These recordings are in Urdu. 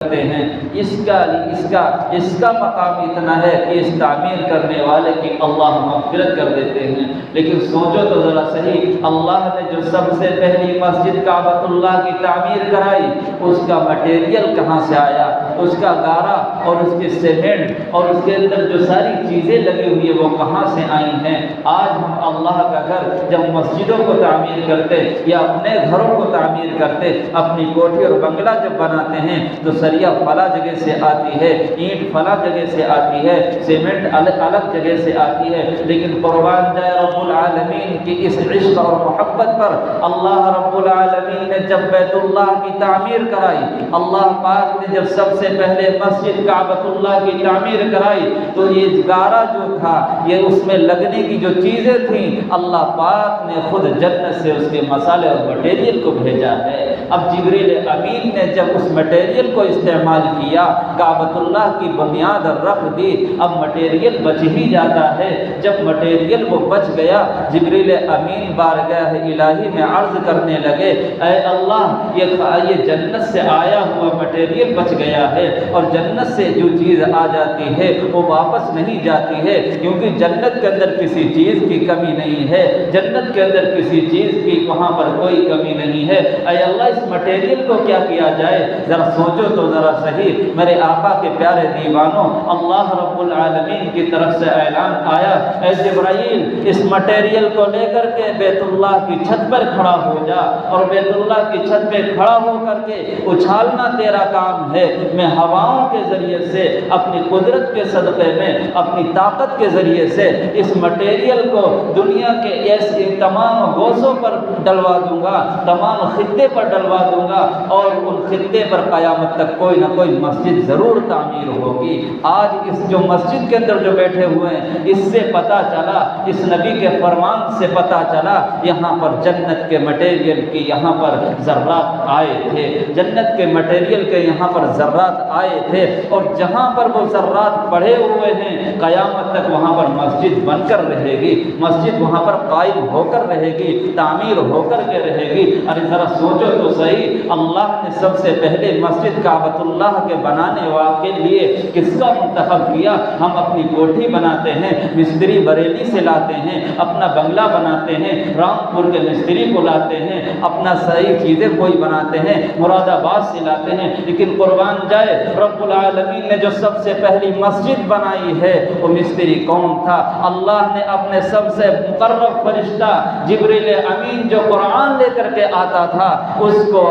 کرتے ہیں، اس کا مقام اتنا ہے کہ اس تعمیر کرنے والے کی اللہ مغفرت کر دیتے ہیں۔ لیکن سوچو تو ذرا صحیح، اللہ نے جو سب سے پہلی مسجد کعبۃ اللہ کی تعمیر کرائی، اس کا مٹیریل کہاں سے آیا؟ اس کا گارا اور اس کے سیمنٹ اور اس کے اندر جو ساری چیزیں لگی ہوئی ہیں وہ کہاں سے آئی ہیں؟ آج ہم اللہ کا گھر جب مسجدوں کو تعمیر کرتے یا اپنے گھروں کو تعمیر کرتے، اپنی کوٹھی اور بنگلہ جب بناتے ہیں تو سریا فلاں جگہ سے آتی ہے، اینٹ فلاں جگہ سے آتی ہے، سیمنٹ الگ جگہ سے آتی ہے، لیکن قربان جائے رب العالمین کی اس عشق اور محبت پر اللہ رب العالمین نے جب بیت اللہ کی تعمیر کرائی، اللہ پاک نے جب سب سے پہلے مسجد کعبۃ اللہ کی تعمیر کرائی تو یہ گارا جو تھا، یہ اس میں لگنے کی جو چیزیں تھیں، اللہ پاک نے خود جنت سے اس کے مسالے اور مٹیریل کو بھیجا ہے۔ اب جبریل امین نے جب اس مٹیریل کو استعمال کیا، کعبۃ اللہ کی بنیاد رکھ دی، اب مٹیریل بچ ہی جاتا ہے۔ جب مٹیریل وہ بچ گیا، جبریل امین بارگاہ الہی میں عرض کرنے لگے، اے اللہ یہ جنت سے آیا ہوا مٹیریل بچ گیا ہے، اور جنت سے جو چیز آ جاتی ہے وہ واپس نہیں جاتی ہے، کیونکہ جنت کے اندر کسی چیز کی کمی نہیں ہے، جنت کے اندر کسی چیز کی وہاں پر کوئی کمی نہیں ہے۔ اے اللہ اس مٹیریل کو کیا کیا جائے؟ ذرا سوچو تو ذرا صحیح، میرے آقا کے پیارے دیوانوں، اللہ رب العالمین کی طرف سے اعلان آیا، اے جبرائیل اس مٹیریل کو لے کر کے بیت اللہ کی چھت پر کھڑا ہو جا، اور بیت اللہ کی چھت پہ کھڑا ہو کر کے اچھالنا تیرا کام ہے۔ میں ہواؤں کے ذریعے سے، اپنی قدرت کے صدقے میں، اپنی طاقت کے ذریعے سے اس مٹیریل کو دنیا کے ایسے تمام گوشوں پر ڈلوا دوں گا، تمام خطے پر ڈلوا دوں گا، اور ان خطے پر قیامت تک کوئی نہ کوئی مسجد ضرور تعمیر ہوگی۔ آج اس جو مسجد کے اندر جو بیٹھے ہوئے ہیں، اس سے پتہ چلا، اس نبی کے فرمان سے پتہ چلا، یہاں پر جنت کے مٹیریل کی یہاں پر ذرات آئے تھے، جنت کے مٹیریل کے یہاں پر ذرات آئے تھے، اور جہاں پر وہ ذرات پڑے ہوئے ہیں قیامت تک وہاں پر مسجد بن کر رہے گی، مسجد وہاں پر قائم ہو کر رہے گی، تعمیر ہو کر کے رہے گی۔ ارے ذرا سوچو تو صحیح، اللہ نے سب سے پہلے مسجد کعبۃ اللہ کے بنانے کے لیے کس کا منتخب کیا؟ ہم اپنی کوٹھی بناتے ہیں، مستری بریلی سے لاتے ہیں، اپنا بنگلہ بناتے ہیں، رامپور کے مستری کو لاتے ہیں، اپنا صحیح چیزیں کوئی بناتے ہیں، مراد آباد سے لاتے ہیں، لیکن قربان جائے رب العالمین نے جو سب سے پہلی مسجد بنائی ہے وہ مستری کون تھا؟ اللہ نے اپنے سب سے مقرب فرشتہ جبریل امین جو قرآن لے کر کے آتا تھا، اس کو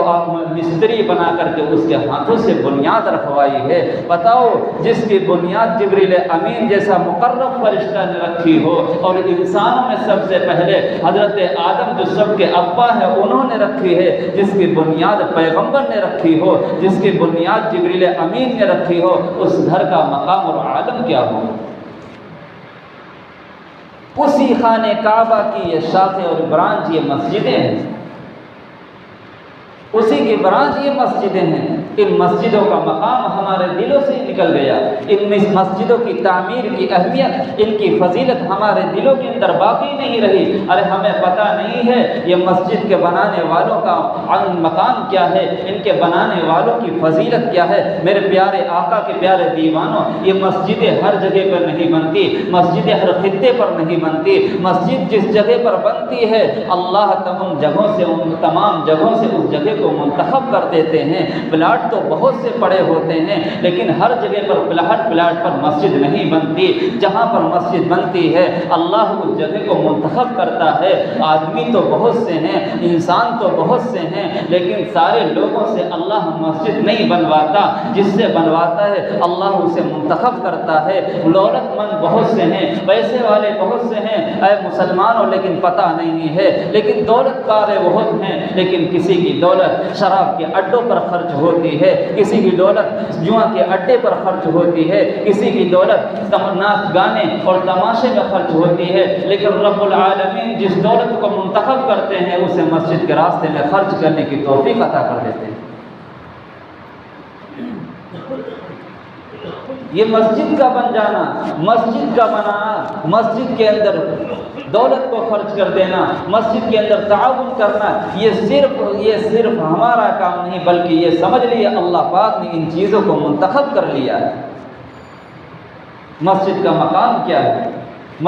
مستری بنا کر کے اس کے ہاتھوں سے بنیاد رکھوائی ہے۔ بتاؤ، جس کی بنیاد جبریل امین جیسا مقرب فرشتہ نے رکھی ہو، اور انسانوں میں سب سے پہلے حضرت آدم جو سب کے ابا ہے انہوں نے رکھی ہے، جس کی بنیاد پیغمبر نے رکھی ہو، جس کی بنیاد جبریل امین نے رکھی ہو، اس گھر کا مقام اور عالم کیا ہو؟ اسی خانہ کعبہ کی یہ شاخیں اور برانچ یہ مسجدیں ہیں، اسی کی برانچ یہ مسجدیں ہیں۔ ان مسجدوں کا مقام ہمارے دلوں سے نکل گیا، ان مسجدوں کی تعمیر کی اہمیت، ان کی فضیلت ہمارے دلوں کے اندر باقی نہیں رہی۔ ارے ہمیں پتہ نہیں ہے یہ مسجد کے بنانے والوں کا مقام کیا ہے، ان کے بنانے والوں کی فضیلت کیا ہے۔ میرے پیارے آقا کے پیارے دیوانوں، یہ مسجدیں ہر جگہ پر نہیں بنتی، مسجدیں ہر خطے پر نہیں بنتی، مسجد جس جگہ پر بنتی ہے اللہ تمام جگہوں سے اس جگہ کو منتخب کر دیتے ہیں۔ پلاٹ تو بہت سے پڑے ہوتے ہیں، لیکن ہر جگہ پر پلاٹ پر مسجد نہیں بنتی۔ جہاں پر مسجد بنتی ہے اللہ اس جگہ کو منتخب کرتا ہے۔ آدمی تو بہت سے ہیں، انسان تو بہت سے ہیں، لیکن سارے لوگوں سے اللہ مسجد نہیں بنواتا، جس سے بنواتا ہے اللہ اسے منتخب کرتا ہے۔ دولت مند بہت سے ہیں، پیسے والے بہت سے ہیں اے مسلمانوں، لیکن پتہ نہیں ہے، لیکن دولت کارے بہت ہیں، لیکن کسی کی دولت شراب کے اڈوں پر خرچ ہوتی ہے، کسی کی دولت جوا کے اڈے پر خرچ ہوتی ہے، کسی کی دولت ناچ گانے اور تماشے میں خرچ ہوتی ہے، لیکن رب العالمین جس دولت کو منتخب کرتے ہیں اسے مسجد کے راستے میں خرچ کرنے کی توفیق عطا کر دیتے ہیں۔ یہ مسجد کا بن جانا، مسجد کا بنانا، مسجد کے اندر دولت کو خرچ کر دینا، مسجد کے اندر تعاون کرنا، یہ صرف ہمارا کام نہیں بلکہ یہ سمجھ لیے اللہ پاک نے ان چیزوں کو منتخب کر لیا ہے۔ مسجد کا مقام کیا ہے؟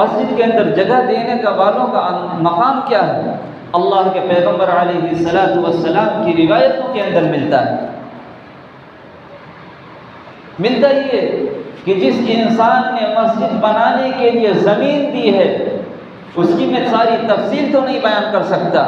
مسجد کے اندر جگہ دینے کا والوں کا مقام کیا ہے؟ اللہ کے پیغمبر علیہ السلام کی روایتوں کے اندر ملتا ہے۔ ملتا یہ کہ جس انسان نے مسجد بنانے کے لیے زمین دی ہے، اس کی میں ساری تفصیل تو نہیں بیان کر سکتا،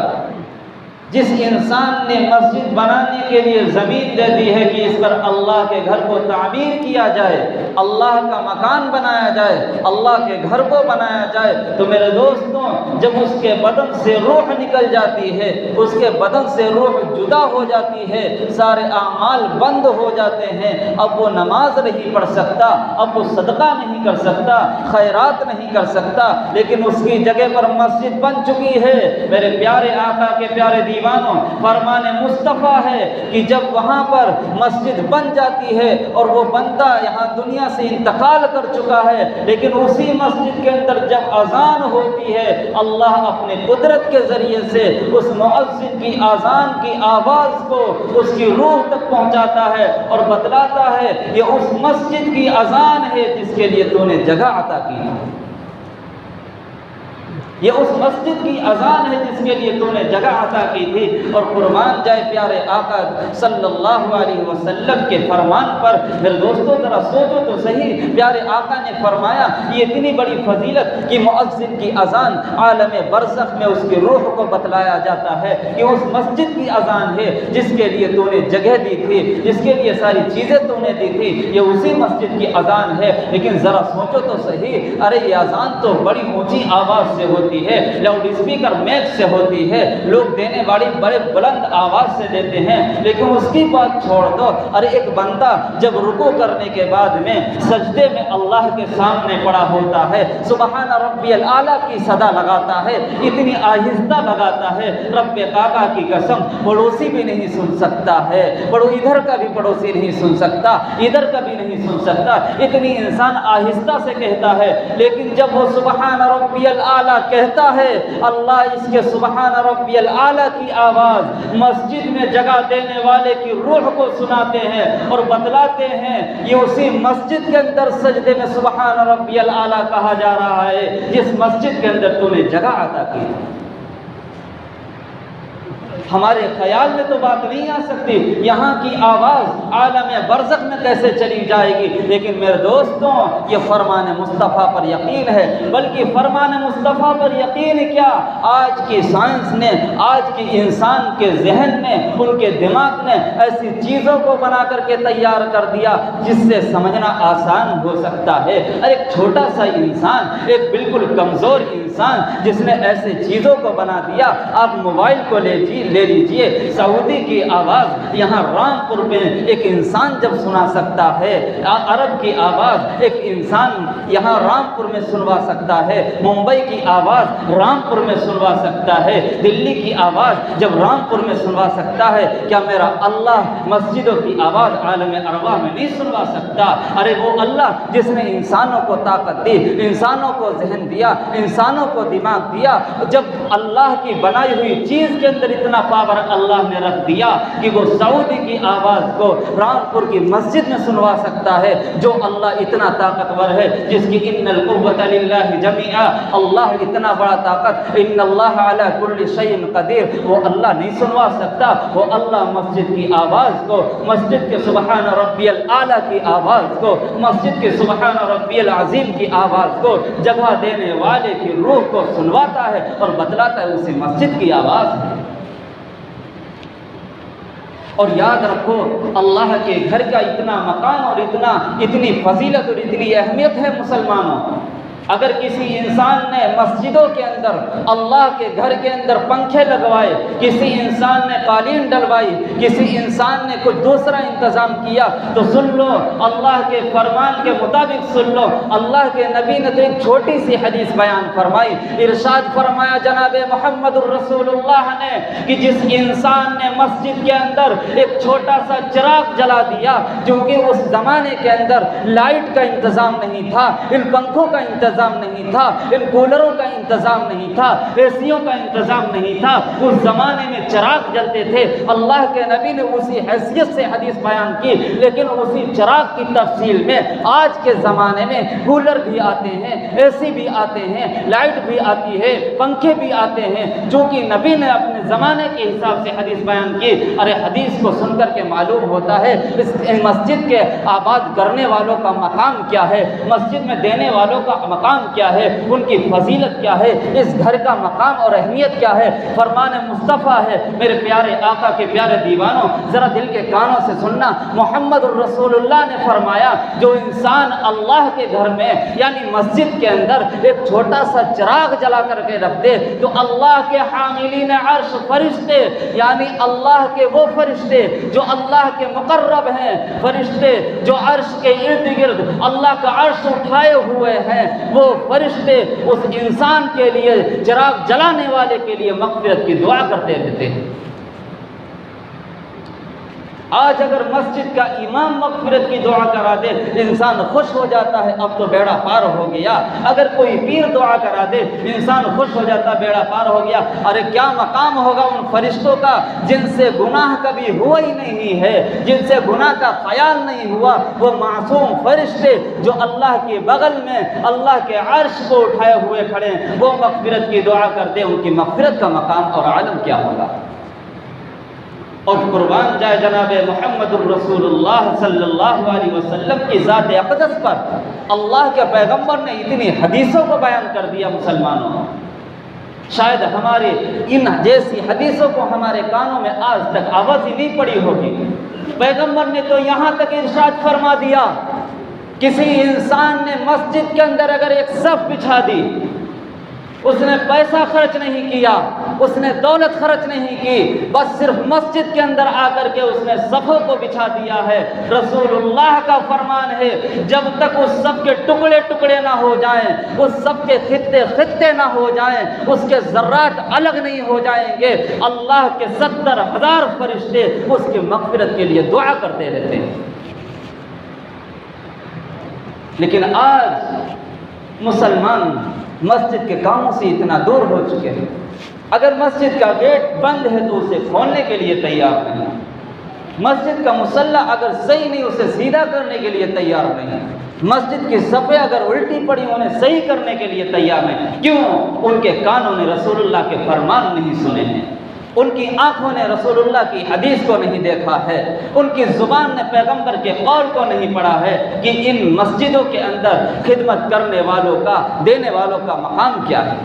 جس انسان نے مسجد بنانے کے لیے زمین دے دی ہے کہ اس پر اللہ کے گھر کو تعمیر کیا جائے، اللہ کا مکان بنایا جائے، اللہ کے گھر کو بنایا جائے، تو میرے دوستوں جب اس کے بدن سے روح نکل جاتی ہے، اس کے بدن سے روح جدا ہو جاتی ہے، سارے اعمال بند ہو جاتے ہیں، اب وہ نماز نہیں پڑھ سکتا، اب وہ صدقہ نہیں کر سکتا، خیرات نہیں کر سکتا، لیکن اس کی جگہ پر مسجد بن چکی ہے۔ میرے پیارے آقا کے پیارے دیوانوں، فرمان مصطفیٰ ہے کہ جب وہاں پر مسجد بن جاتی ہے اور وہ بندہ یہاں دنیا سے انتقال کر چکا ہے، لیکن اسی مسجد کے اندر جب اذان ہوتی ہے، اللہ اپنے قدرت کے ذریعے سے اس مؤذن کی اذان کی آواز کو اس کی روح تک پہنچاتا ہے اور بتلاتا ہے یہ اس مسجد کی اذان ہے جس کے لیے تو نے جگہ عطا کی، یہ اس مسجد کی اذان ہے جس کے لیے تو نے جگہ عطا کی تھی۔ اور قربان جائے پیارے آقا صلی اللہ علیہ وسلم کے فرمان پر۔ میرے دوستوں ذرا سوچو تو صحیح، پیارے آقا نے فرمایا یہ اتنی بڑی فضیلت کہ مؤذن کی اذان عالم برزخ میں اس کی روح کو بتلایا جاتا ہے کہ اس مسجد کی اذان ہے جس کے لیے تو نے جگہ دی تھی، جس کے لیے ساری چیزیں تو نے دی تھی، یہ اسی مسجد کی اذان ہے۔ لیکن ذرا سوچو تو صحیح، ارے یہ اذان تو بڑی اونچی آواز سے ہوتی ہے، لاؤڈ اسپیکر میچ سے ہوتی ہے، لوگ دینے والی بڑے بلند آواز سے دیتے ہیں، لیکن اس کی بات چھوڑ دو، ارے ایک بندہ جب رکوع کرنے کے بعد میں سجدے میں اللہ کے سامنے پڑا ہوتا ہے، سبحان ربی الاعلیٰ کی صدا لگاتا ہے، اتنی آہستہ لگاتا ہے، رب کعبہ کی قسم پڑوسی بھی نہیں سن سکتا ہے، ادھر کا بھی پڑوسی نہیں سن سکتا، ادھر کا بھی نہیں سن سکتا، اتنی انسان آہستہ سے کہتا ہے، لیکن جب وہ سبحان ربی الاعلیٰ کہتا ہے، اللہ اس کے سبحان ربی الاعلیٰ کی آواز مسجد میں جگہ دینے والے کی روح کو سناتے ہیں اور بتلاتے ہیں یہ اسی مسجد کے اندر سجدے میں سبحان ربی الاعلیٰ کہا جا رہا ہے جس مسجد کے اندر تو نے جگہ عطا کی۔ ہمارے خیال میں تو بات نہیں آ سکتی یہاں کی آواز عالم برزخ میں کیسے چلی جائے گی، لیکن میرے دوستوں یہ فرمان مصطفیٰ پر یقین ہے، بلکہ فرمان مصطفیٰ پر یقین کیا، آج کی سائنس نے، آج کی انسان کے ذہن نے، ان کے دماغ نے ایسی چیزوں کو بنا کر کے تیار کر دیا جس سے سمجھنا آسان ہو سکتا ہے۔ ایک چھوٹا سا انسان، ایک بالکل کمزور انسان جس نے ایسے چیزوں کو بنا دیا، آپ موبائل کو لے لیجئے، سعودی کی آواز یہاں رامپور میں ایک انسان جب سنا سکتا ہے، عرب کی آواز ایک انسان یہاں رامپور میں سنوا سکتا ہے، ممبئی کی آواز رامپور میں سنوا سکتا ہے، دلی کی آواز جب رامپور میں سنوا سکتا ہے، کیا میرا اللہ مسجدوں کی آواز عالم ارواح میں نہیں سنوا سکتا؟ ارے وہ اللہ جس نے انسانوں کو طاقت دی، انسانوں کو ذہن دیا، انسانوں کو دماغ دیا، جب اللہ کی بنائی ہوئی چیز کے اندر اتنا پاور اللہ نے رکھ دیا کہ وہ سعودی کی آواز کو رامپور کی مسجد میں سنوا سکتا ہے، جو اللہ اتنا طاقتور ہے جس کی ان القوت للہ جمیعا، اللہ اتنا بڑا طاقت، ان اللہ علی کل شیء قدیر، وہ اللہ نہیں سنوا سکتا؟ وہ اللہ مسجد کی آواز کو، مسجد کے سبحان ربی الاعلیٰ کی آواز کو، مسجد کے سبحان ربی العظیم کی آواز کو جگہ دینے والے کی روح کو سنواتا ہے اور بتلاتا ہے اسی مسجد کی آواز ہے۔ اور یاد رکھو اللہ کے گھر کا اتنا مقام اور اتنی فضیلت اور اتنی اہمیت ہے مسلمانوں، اگر کسی انسان نے مسجدوں کے اندر، اللہ کے گھر کے اندر پنکھے لگوائے، کسی انسان نے قالین ڈلوائی، کسی انسان نے کچھ دوسرا انتظام کیا، تو سن لو اللہ کے فرمان کے مطابق سن لو، اللہ کے نبی نے تو ایک چھوٹی سی حدیث بیان فرمائی، ارشاد فرمایا جناب محمد الرسول اللہ نے کہ جس انسان نے مسجد کے اندر ایک چھوٹا سا چراغ جلا دیا، کیونکہ اس زمانے کے اندر لائٹ کا انتظام نہیں تھا، ان پنکھوں کا انتظام انتظام نہیں تھا، ان کولروں کا انتظام نہیں تھا، اے سیوں کا انتظام نہیں تھا، اس زمانے میں چراغ جلتے تھے۔ اللہ کے نبی نے اسی حیثیت سے حدیث بیان کی، لیکن اسی چراغ کی تفصیل میں آج کے زمانے میں کولر بھی آتے ہیں، اے سی بھی آتے ہیں، لائٹ بھی آتی ہے، پنکھے بھی آتے ہیں، جو کہ نبی نے اپنے زمانے کے حساب سے حدیث بیان کی۔ ارے حدیث کو سن کر کے معلوم ہوتا ہے اس مسجد کے آباد کرنے والوں کا مقام کیا ہے، مسجد میں دینے والوں کا مقام کیا ہے، ان کی فضیلت کیا ہے، اس گھر کا مقام اور اہمیت کیا ہے۔ فرمان مصطفیٰ ہے۔ میرے پیارے آقا کے پیارے دیوانوں، ذرا دل کے کانوں سے سننا، محمد الرسول اللہ نے فرمایا جو انسان اللہ کے گھر میں یعنی مسجد کے اندر ایک چھوٹا سا چراغ جلا کر کے رکھ دے تو اللہ کے حاملین عرش فرشتے یعنی اللہ کے وہ فرشتے جو اللہ کے مقرب ہیں، فرشتے جو عرش کے ارد گرد اللہ کا عرش اٹھائے ہوئے ہیں، وہ فرشتے اس انسان کے لیے، چراغ جلانے والے کے لیے مغفرت کی دعا کرتے رہتے ہیں۔ آج اگر مسجد کا امام مغفرت کی دعا کرا دے انسان خوش ہو جاتا ہے، اب تو بیڑا پار ہو گیا۔ اگر کوئی پیر دعا کرا دے انسان خوش ہو جاتا، بیڑا پار ہو گیا۔ ارے کیا مقام ہوگا ان فرشتوں کا جن سے گناہ کبھی ہوا ہی نہیں ہے، جن سے گناہ کا خیال نہیں ہوا، وہ معصوم فرشتے جو اللہ کے بغل میں اللہ کے عرش کو اٹھائے ہوئے کھڑے ہیں، وہ مغفرت کی دعا کرتے، ان کی مغفرت کا مقام اور عالم کیا ہوگا۔ اور قربان جائے جناب محمد الرسول اللہ صلی اللہ علیہ وسلم کی ذات اقدس پر اللہ کے پیغمبر نے اتنی حدیثوں کو بیان کر دیا مسلمانوں، شاید ہمارے ان جیسی حدیثوں کو ہمارے کانوں میں آج تک آواز ہی نہیں پڑی ہوگی۔ پیغمبر نے تو یہاں تک ارشاد فرما دیا، کسی انسان نے مسجد کے اندر اگر ایک صف بچھا دی، اس نے پیسہ خرچ نہیں کیا، اس نے دولت خرچ نہیں کی، بس صرف مسجد کے اندر آ کر کے اس نے صفوں کو بچھا دیا ہے، رسول اللہ کا فرمان ہے جب تک اس صف کے ٹکڑے ٹکڑے نہ ہو جائیں، اس صف کے خطے خطے نہ ہو جائیں، اس کے ذرات الگ نہیں ہو جائیں گے، اللہ کے 70,000 فرشتے اس کی مغفرت کے لیے دعا کرتے رہتے ہیں۔ لیکن آج مسلمان مسجد کے کاموں سے اتنا دور ہو چکے ہیں، اگر مسجد کا گیٹ بند ہے تو اسے کھولنے کے لیے تیار نہیں، مسجد کا مصلی اگر صحیح نہیں اسے سیدھا کرنے کے لیے تیار نہیں، مسجد کی صفیں اگر الٹی پڑی انہیں صحیح کرنے کے لیے تیار نہیں۔ کیوں؟ ان کے کانوں نے رسول اللہ کے فرمان نہیں سنے ہیں، ان کی آنکھوں نے رسول اللہ کی حدیث کو نہیں دیکھا ہے، ان کی زبان نے پیغمبر کے قول کو نہیں پڑھا ہے کہ ان مسجدوں کے اندر خدمت کرنے والوں کا، دینے والوں کا مقام کیا ہے۔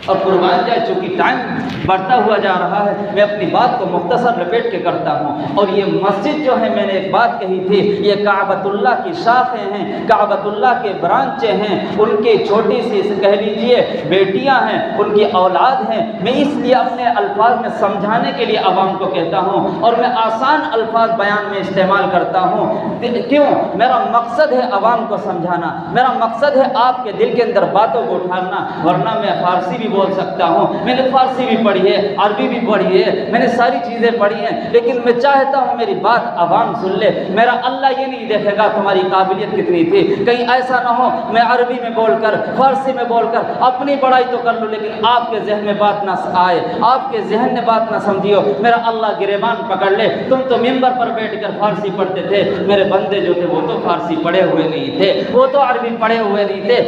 اور قربان جائے چونکہ ٹائم بڑھتا ہوا جا رہا ہے، میں اپنی بات کو مختصر لپیٹ کے کرتا ہوں۔ اور یہ مسجد جو ہے میں نے ایک بات کہی تھی، یہ کعبۃ اللہ کی شاخیں ہیں، کعبۃ اللہ کے برانچے ہیں، ان کی چھوٹی سی کہہ لیجئے بیٹیاں ہیں، ان کی اولاد ہیں۔ میں اس لیے اپنے الفاظ میں سمجھانے کے لیے عوام کو کہتا ہوں اور میں آسان الفاظ بیان میں استعمال کرتا ہوں۔ کیوں؟ میرا مقصد ہے عوام کو سمجھانا، میرا مقصد ہے آپ کے دل کے اندر باتوں کو اٹھانا، ورنہ میں فارسی بھی بول سکتا ہوں، میں نے فارسی بھی پڑھی ہے، عربی بھی پڑھی ہے، میں نے ساری چیزیں پڑھی ہیں، لیکن میں چاہتا ہوں میری بات عوام سن لے۔ میرا اللہ یہ نہیں دیکھے گا تمہاری قابلیت کتنی تھی، کہیں ایسا نہ ہو میں عربی میں بول کر، فارسی میں بول کر اپنی بڑائی تو کر لوں لیکن آپ کے ذہن میں بات نہ آئے، آپ کے ذہن میں بات نہ سمجھیو، میرا اللہ گریبان پکڑ لے۔ تم تو ممبر پر بیٹھ کر فارسی پڑھتے تھے، میرے بندے جو تھے وہ تو فارسی پڑھے ہوئے نہیں تھے، وہ تو عربی پڑھے ہوئے نہیں تھے،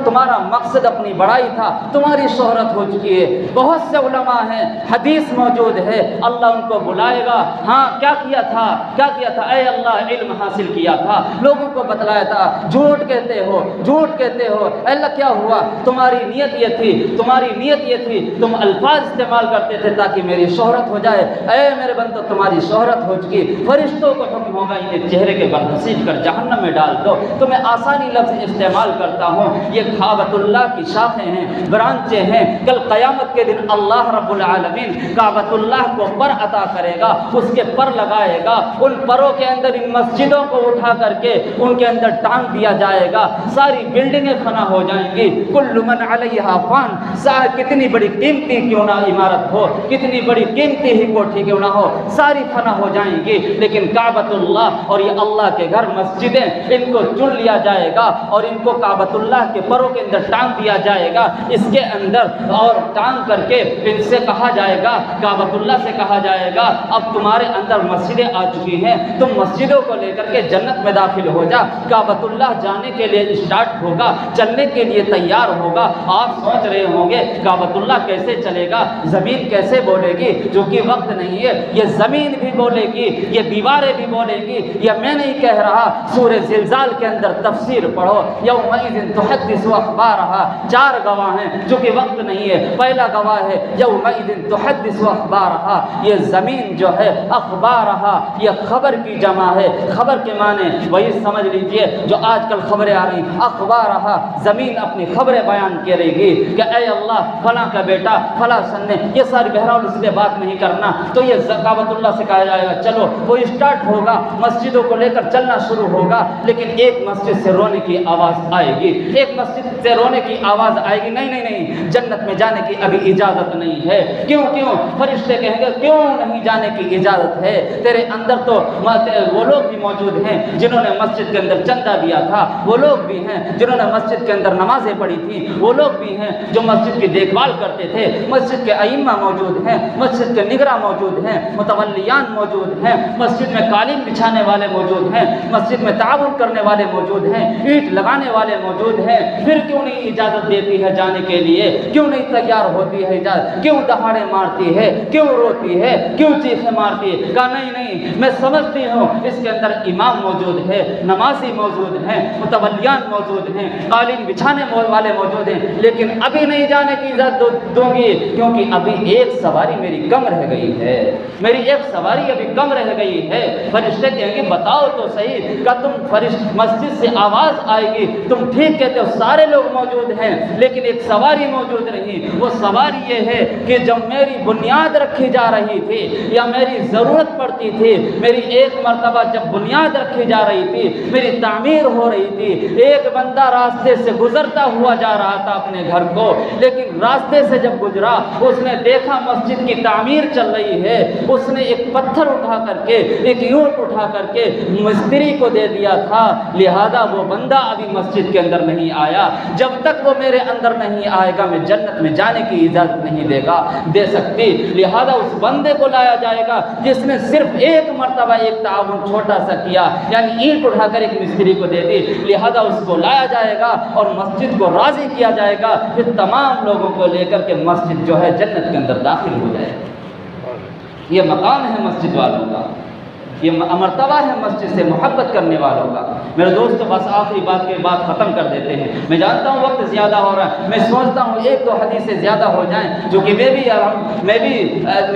تمہارا مقصد اپنی بڑائی تھا، تمہاری شہرت ہو چکی ہے۔ بہت سے علماء ہیں، حدیث موجود ہے، اللہ ان کو بلائے گا، ہاں کیا کیا تھا، کیا کیا تھا، اے اللہ علم حاصل کیا تھا، لوگوں کو بتلایا تھا، جھوٹ کہتے ہو، جھوٹ کہتے ہو، اے اللہ کیا ہوا، تمہاری نیت یہ تھی، تمہاری نیت یہ تھی، تم الفاظ استعمال کرتے تھے تاکہ میری شہرت ہو جائے، اے میرے بندو تمہاری شہرت ہو چکی، فرشتوں کو حکم ہوگا انہیں چہرے کے بل گھسیٹ کر جہنم میں ڈال دو۔ تو میں آسانی لفظ استعمال کرتا ہوں، یہ کعبۃ اللہ کی شاخیں ہیں، برانچے کرتے ہیں کل قیامت کے دن اللہ رب العالمین کعبۃ اللہ کو پر عطا کرے گا، اس کے پر لگائے گا، ان پروں کے اندر ان مسجدوں کو اٹھا کر کے ان کے اندر ٹانگ دیا جائے گا، ساری بلڈنگیں فنا ہو جائیں گی، کل من علیہا فان، کتنی بڑی قیمتی کیوں نہ عمارت ہو، کتنی بڑی قیمتی ہی کوٹھی کیوں نہ ہو، ساری فنا ہو جائیں گی، لیکن کعبۃ اللہ اور یہ اللہ کے گھر مسجدیں ان کو چن لیا جائے گا اور ان کو کعبۃ اللہ کے پروں کے اندر ٹانگ دیا جائے گا، اس کے اندر اور ٹانگ کر کے ان سے کہا جائے گا، کعبۃ اللہ سے کہا جائے گا اب تمہارے اندر مسجدیں آ چکی ہیں، تم مسجدوں کو لے کر کے جنت میں داخل ہو جا، کعبۃ اللہ جانے کے لیے اسٹارٹ ہوگا، چلنے کے لیے تیار ہوگا۔ آپ سوچ رہے ہوں گے کعبۃ اللہ کیسے چلے گا، زمین کیسے بولے گی، جو کہ وقت نہیں ہے، یہ زمین بھی بولے گی، یہ دیواریں بھی بولے گی، یہ میں نہیں کہہ رہا، سورہ زلزال کے اندر تفسیر پڑھو، یومئذ تحدث اخبارہا، 4 گواہ ہیں جو کہ وقت نہیں ہے، پہلا گواہ ہے یومئذ تحدث اخبارہا، یہ زمین جو ہے اخبارہا یہ خبر کی جمع ہے، خبر کے معنی وہی سمجھ لیجئے جو آج کل خبریں آ رہی، اخبارہا زمین اپنی خبریں بیان کرے گی کہ اے اللہ فلاں کا بیٹا فلاں سن نے، یہ ساری بہرحال اس سے بات نہیں کرنا، تو یہ کعبۃ اللہ سے کہا جائے گا چلو، وہ اسٹارٹ ہوگا، مسجدوں کو لے کر چلنا شروع ہوگا، لیکن ایک مسجد سے رونے کی آواز آئے گی، ایک مسجد سے رونے کی آواز آئے گی، نہیں نہیں نہیں، جنت میں جانے کی ابھی اجازت نہیں ہے، کیوں کیوں؟ فرشتے کہیں گے کیوں نہیں جانے کی اجازت ہے، تیرے اندر تو وہ لوگ بھی موجود ہیں جنہوں نے مسجد کے اندر چندہ دیا تھا، وہ لوگ بھی ہیں جنہوں نے مسجد کے اندر نمازیں پڑھی تھیں، وہ لوگ بھی ہیں جو مسجد کی دیکھ بھال کرتے تھے، مسجد کے ائمہ موجود ہیں، مسجد کے نگراں موجود ہیں، متولیان موجود ہیں، مسجد میں قالین بچھانے والے موجود ہیں، مسجد میں تعاون کرنے والے موجود ہیں، اینٹ لگانے والے موجود ہیں، پھر کیوں نہیں اجازت دیتی ہے جانے کے لیے، کیوں نہیں تیار ہوتی ہے اجازت، کیوں دہاڑے مارتی ہے، کیوں روتی ہے، کیوں چیخیں مارتی ہے؟ کہا نہیں نہیں، میں سمجھتی ہوں اس کے اندر امام موجود ہے، نمازی موجود ہیں، متولیان موجود ہیں، قالین بچھانے والے موجود ہیں، لیکن ابھی نہیں جانے کی اجازت دوں گی کیونکہ ابھی ایک سواری میری کم رہ گئی ہے، میری ایک سواری ابھی کم رہ گئی ہے۔ فرشتے کہیں گے بتاؤ تو صحیح، کہ تم مسجد سے آواز آئے گی، تم ٹھیک کہتے ہو سارے لوگ موجود ہیں لیکن ایک سواری موجود نہیں، وہ سواری یہ ہے کہ جب میری بنیاد رکھی جا رہی تھی یا میری ضرورت پڑتی تھی، میری ایک مرتبہ جب بنیاد رکھی جا رہی تھی، میری تعمیر ہو رہی تھی، ایک بندہ راستے سے گزرتا ہوا جا رہا تھا اپنے گھر کو، لیکن راستے سے جب گزرا اس نے دیکھا مسجد کی تعمیر چل رہی ہے، اس نے ایک پتھر اٹھا کر کے، ایک اینٹ اٹھا کر کے مستری کو دے دیا تھا، لہذا وہ بندہ ابھی مسجد کے اندر نہیں آیا، جب تک وہ میرے اندر نہیں آئے گا میں جنت میں جانے کی اجازت نہیں دے سکتی، لہذا اس بندے کو لایا جائے گا جس نے صرف ایک مرتبہ ایک تعاون چھوٹا سا کیا، یعنی اینٹ اٹھا کر ایک مستری کو دے دی، لہذا اس کو لایا جائے گا اور مسجد کو راضی کیا جائے گا، پھر تمام لوگوں کو لے کر کے مسجد جو ہے جنت کے اندر داخل ہو جائے گا۔ یہ مقام ہے مسجد والوں کا، یہ مرتبہ ہے مسجد سے محبت کرنے والوں کا۔ میرے دوستو بس آخری بات کے بعد ختم کر دیتے ہیں، میں جانتا ہوں وقت زیادہ ہو رہا ہے، میں سوچتا ہوں ایک دو حدیثیں زیادہ ہو جائیں جو کہ میں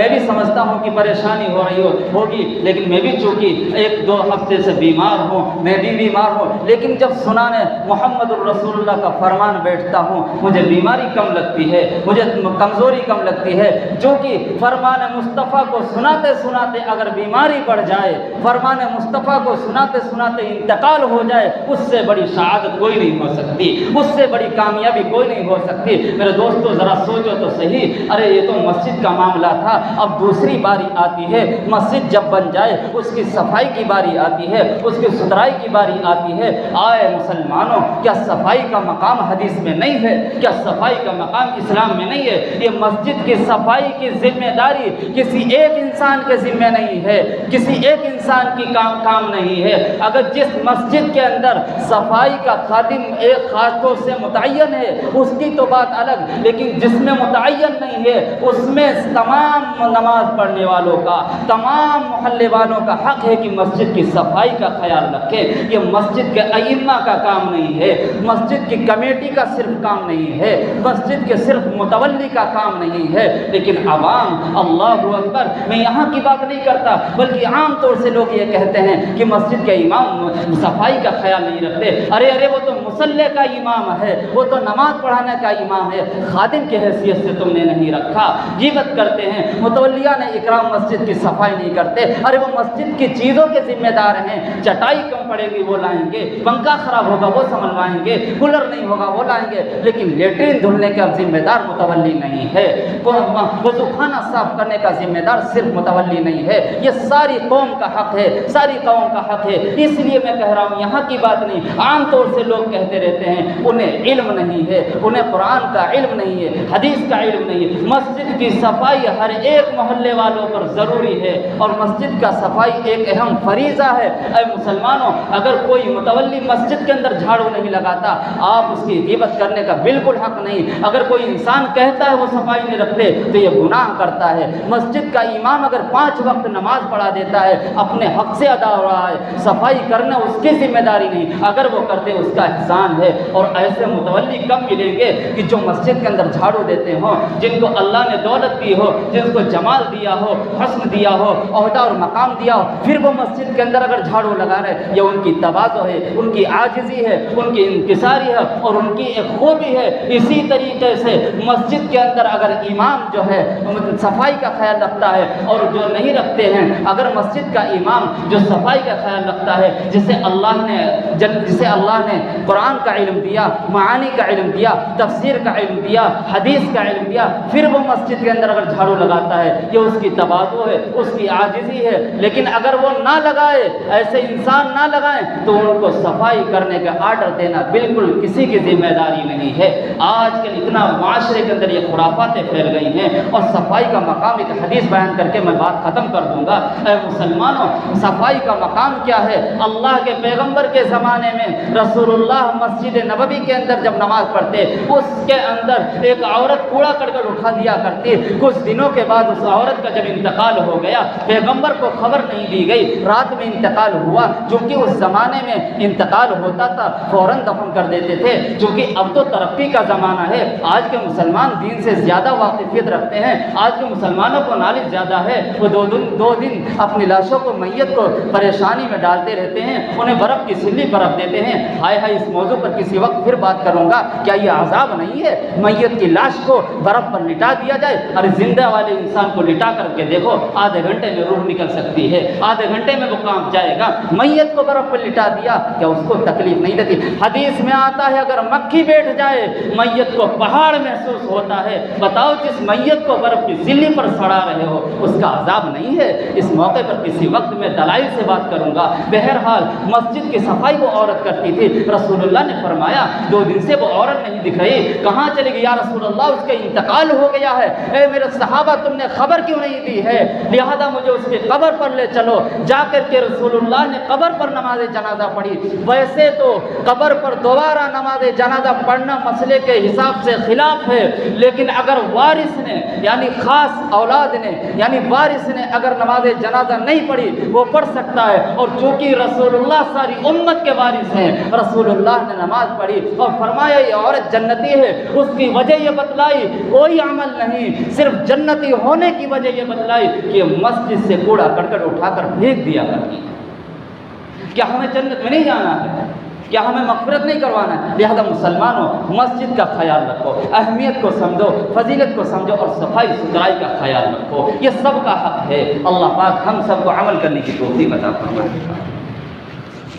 بھی سمجھتا ہوں کہ پریشانی ہو رہی ہوگی، لیکن میں بھی چونکہ 1-2 ہفتے سے بیمار ہوں، میں بھی بیمار ہوں، لیکن جب سنانے محمد الرسول اللہ کا فرمان بیٹھتا ہوں مجھے بیماری کم لگتی ہے، مجھے کمزوری کم لگتی ہے، جو کہ فرمان مصطفیٰ کو سناتے سناتے اگر بیماری بڑھ جائے، فرمان مصطفیٰ کو سناتے سناتے انتقال ہو جائے، اس سے بڑی سعادت کوئی نہیں ہو سکتی، اس سے بڑی کامیابی کوئی نہیں ہو سکتی۔ میرے دوستو ذرا سوچو تو صحیح، ارے یہ تو مسجد کا معاملہ تھا، اب دوسری باری آتی ہے، مسجد جب بن جائے اس کی صفائی کی باری آتی ہے، اس کی ستھرائی کی باری آتی ہے۔ آئے مسلمانوں، کیا صفائی کا مقام حدیث میں نہیں ہے؟ کیا صفائی کا مقام اسلام میں نہیں ہے؟ یہ مسجد کی صفائی کی ذمہ داری کسی ایک انسان کے ذمہ نہیں ہے، کسی ایک انسان کی کام نہیں ہے۔ اگر جس مسجد کے اندر صفائی کا خادم ایک خاص طور سے متعین ہے اس کی تو بات الگ، لیکن جس میں متعین نہیں ہے اس میں تمام نماز پڑھنے والوں کا، تمام محلے والوں کا حق ہے کہ مسجد کی صفائی کا خیال رکھے۔ یہ مسجد کے ائمہ کا کام نہیں ہے، مسجد کی کمیٹی کا صرف کام نہیں ہے، مسجد کے صرف متولی کا کام نہیں ہے، لیکن عوام، اللہ اکبر، میں یہاں کی بات نہیں کرتا بلکہ عام طور سے لوگ یہ کہتے ہیں کہ مسجد کے امام صفائی صفائی کا خیال نہیں رکھتے. ارے وہ تو مصلی کا امام ہے, وہ تو نماز پڑھانے کا امام ہے, خادم کی حیثیت سے تم نے نہیں رکھا. غیبت کرتے ہیں, متولیان اکرام مسجد کی صفائی نہیں کرتے. ارے وہ مسجد کی چیزوں کے ذمہ دار ہیں. چٹائی کم پڑے گی وہ لائیں گے, پنکھا خراب ہوگا وہ سنبھلوائیں گے, کولر نہیں ہوگا وہ لائیں گے, لیکن لیٹرین دھلنے کا ذمہ دار متولی نہیں ہے. وضو خانہ صاف کرنے کا ذمہ دار صرف متولی نہیں ہے. یہ ساری قوم کا حق ہے, ساری قوم کا حق ہے. اس لیے میں کہہ رہا ہوں, یہاں کی بات نہیں. عام طور سے لوگ کہتے رہتے ہیں انہیں علم نہیں ہے, انہیں قرآن کا علم نہیں ہے, حدیث کا علم نہیں ہے. مسجد کی صفائی ہر ایک محلے والوں پر ضروری ہے, اور مسجد کا صفائی ایک اہم فریضہ ہے. اے مسلمانوں, اگر کوئی متولی مسجد کے اندر جھاڑو نہیں لگاتا, آپ اس کی غیبت کرنے کا بالکل حق نہیں. اگر کوئی انسان کہتا ہے وہ صفائی نہیں رکھتے تو یہ گناہ کرتا ہے. مسجد کا امام اگر 5 وقت نماز پڑھا دیتا ہے, اپنے حق سے ادا ہو رہا ہے, صفائی کرنا اس کی ذمہ داری نہیں. اگر وہ کرتے اس کا احسان ہے. اور ایسے متولی کم ملیں گے کہ جو مسجد کے اندر جھاڑو دیتے ہوں, جن کو اللہ نے دولت دی ہو, جن کو جمال دیا ہو, حسن دیا ہو, عہدہ اور مقام دیا ہو, پھر وہ مسجد کے اندر اگر جھاڑو لگا رہے, یہ ان کی تواضع ہے, ان کی عاجزی ہے, ان کی انکساری ہے, اور ان کی ایک خوبی ہے. اسی طریقے سے مسجد کے اندر اگر امام جو ہے صفائی کا خیال رکھتا ہے, اور جو نہیں رکھتے ہیں, اگر مسجد کا امام جو صفائی کا خیال رکھتا ہے, جسے اللہ نے قرآن کا علم دیا, معانی کا علم دیا, تفسیر کا علم دیا, حدیث کا علم دیا, پھر وہ مسجد کے اندر اگر جھاڑو لگاتا ہے, یہ اس کی تواضع ہے, اس کی عاجزی ہے. لیکن اگر وہ نہ لگائے, ایسے انسان نہ لگائیں, تو ان کو صفائی کرنے کا آرڈر دینا بالکل کسی کی ذمہ داری نہیں ہے. آج کل اتنا معاشرے کے اندر یہ خرافاتیں پھیل گئی ہیں, اور صفائی کا مقام ایک حدیث بیان کر کے میں بات ختم کر دوں گا. اے مسلمانوں, صفائی کا مقام کیا ہے؟ اللہ کے پیغمبر کے زمانے میں رسول اللہ مسجد نبوی کے اندر جب نماز پڑھتے, اس کے اندر ایک عورت کوڑا کرکٹ اٹھا دیا کرتی. کچھ دنوں کے بعد اس عورت کا جب انتقال ہو گیا, پیغمبر کو خبر نہیں دی گئی, رات میں انتقال ہوا. چونکہ اس زمانے میں انتقال ہوتا تھا فوراً دفن کر دیتے تھے. چونکہ اب تو ترقی کا زمانہ ہے, آج کے مسلمان دین سے زیادہ واقفیت رکھتے ہیں, آج کے مسلمانوں کو نالج زیادہ ہے. وہ دو دن اپنی لاشوں کو, میت کو پریشانی میں ڈالتے رہتے ہیں, انہیں برف کی سلی پر رکھ دیتے ہیں. ہائے اس موضوع پر کسی وقت پھر بات کروں گا. کیا یہ عذاب نہیں ہے؟ میت کی لاش کو برف پر لٹا دیا جائے. ارے زندہ والے انسان کو لٹا کر کے دیکھو, آدھے گھنٹے میں روح نکل سکتی ہے, آدھے گھنٹے میں وہ کام جائے گا. میت کو برف پر لٹا دیا, کیا اس کو تکلیف نہیں دیتی؟ حدیث میں آتا ہے اگر مکھی بیٹھ جائے, میت کو پہاڑ محسوس ہوتا ہے. بتاؤ, جس میت کو برف کی سلی پر سڑا رہے ہو, اس کا عذاب نہیں ہے؟ اس موقع پر کسی وقت میں دلائل سے بات کروں گا. بہرحال مسجد کی صفائی وہ عورت کرتی تھی. رسول اللہ نے فرمایا 2 دن سے وہ عورت نہیں دکھ رہی, کہاں چلی گئی؟ یا رسول اللہ, اس کا انتقال ہو گیا ہے. اے میرے صحابہ, تم نے خبر کیوں نہیں دی ہے؟ لہذا مجھے اس کی قبر پر لے چلو. جا کر کے رسول اللہ نے قبر پر نماز جنازہ پڑھی. ویسے تو قبر پر دوبارہ نماز جنازہ پڑھنا مسئلے کے حساب سے خلاف ہے, لیکن اگر وارث نے, یعنی خاص اولاد نے, یعنی وارث نے اگر نماز جنازہ نہیں پڑھی, وہ پڑھ سکتا ہے. اور چونکہ رسول اللہ ساری امت کے وارث ہیں, رسول اللہ نے نماز پڑھی اور فرمایا یہ عورت جنتی ہے. اس کی وجہ یہ بتلائی, کوئی عمل نہیں, صرف جنتی ہونے کی وجہ یہ بتلائی کہ مسجد سے کوڑا کرکٹ اٹھا کر پھینک دیا کرتی. کیا ہمیں جنت میں نہیں جانا ہے؟ کیا ہمیں مغفرت نہیں کروانا ہے؟ لہذا مسلمانوں, مسجد کا خیال رکھو, اہمیت کو سمجھو, فضیلت کو سمجھو, اور صفائی ستھرائی کا خیال رکھو. یہ سب کا حق ہے. اللہ پاک ہم سب کو عمل کرنے کی توفیق عطا فرمائے.